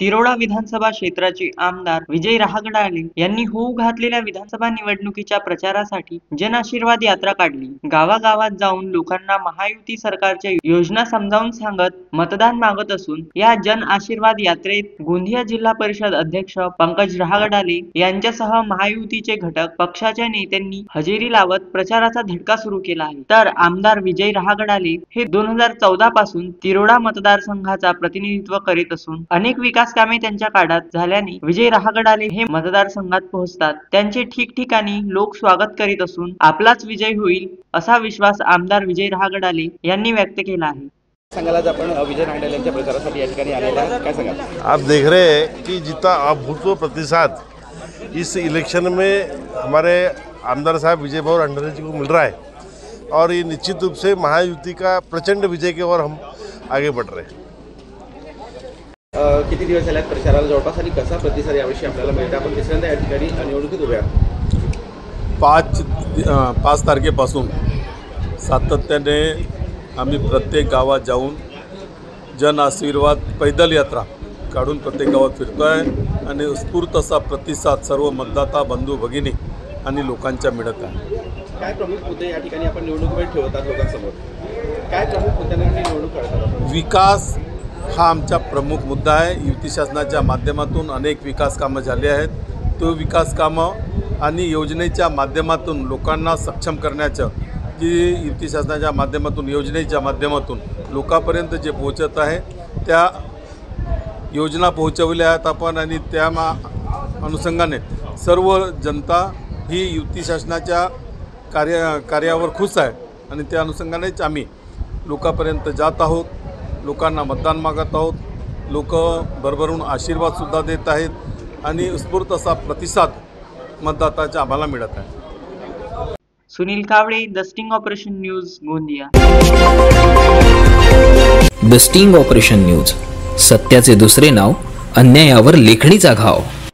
तिरोडा विधानसभा क्षेत्राचे आमदार विजय रहागडाले यांनी होऊ घातलेल्या विधानसभा निवडणुकीच्या प्रचारासाठी जन आशीर्वाद यात्रा काढली। गावागावात जाऊन लोकांना महायुती सरकारच्या योजना समजावून सांगत मतदान मागत असून या जन आशीर्वाद यात्रेत गोंदिया जिल्हा परिषद अध्यक्ष पंकज रहागडाले यांच्यासह महायुतीचे घटक पक्षाच्या नेत्यांनी हजेरी लावत प्रचाराचा धडका सुरू केला आहे। तर आमदार विजय रहागडाले हे 2014 पासून तिरोडा मतदारसंघाचा प्रतिनिधित्व करीत असून अनेक विकास कामे त्यांच्या काळात झाल्याने विजय रहागडाले हे मतदारसंघात पोहोचतात त्यांचे ठिकठिकाणी लोक स्वागत करीत असून आपलाच विजय होईल असा विश्वास आमदार विजय रहागडाले यांनी व्यक्त केला आहे। विजय रहागडाले यांच्या प्रचारासाठी या ठिकाणी आलेला आहे, काय सांगाल? आप देख रहे हैं कि जितना अभूतपूर्व प्रतिसाद इस इलेक्शन में हमारे आमदार साहब विजय भाऊ रहागडाले जी को मिल रहा है और ये निश्चित रूप से महायुति का प्रचंड विजय की ओर हम आगे बढ़ रहे हैं। किती दिवस झाले प्रचाराला जवळपास आणि कसा प्रतिसाद याविषयी आपल्याला मिळतो? आपण तिसऱ्यांदा या ठिकाणी निवडणुकीत उभे आहात। 5 तारखेपासून सातत्याने आम्ही प्रत्येक गावात जाऊन जन आशीर्वाद पैदल यात्रा काढून प्रत्येक गावात फिरतो आहे आणि उत्स्फूर्त असा प्रतिसाद सर्व मतदाता बंधू भगिनी आणि लोकांच्या मिळत आहे। काय प्रमुख मुद्दे या ठिकाणी आपण निवडणुकीमध्ये ठेवतात लोकांसमोर? काय प्रमुख मुद्द्यांवर निवडणूक करतात? विकास हा आमचा प्रमुख मुद्दा आहे। युती शासनाच्या माध्यमातून अनेक विकास कामं झाले आहेत। तो विकास कामं आणि योजनेच्या माध्यमातून लोकांना सक्षम करण्याचं जी युती शासनाच्या माध्यमातून योजनेच्या माध्यमातून लोकांपर्यंत जे पोहोचत आहे त्या योजना पोहोचवल्या आहेत आपण आणि त्या अनुषंगाने सर्व जनता ही युती शासनाच्या कार्यावर खुश आहे आणि त्या अनुषंगानेच आम्ही लोकांपर्यंत जात आहोत, लोकांना मतदान मागत आहोत। लोक भरभरून आशीर्वादसुद्धा देत आहेत आणि उत्स्फूर्त असा प्रतिसाद मतदाताचा आम्हाला मिळत आहे। Sunil Kawale, the sting operation news, Gondia. The sting operation news, सत्याचे दुसरे नाव, अन्यायावर लेखणीचा घाव।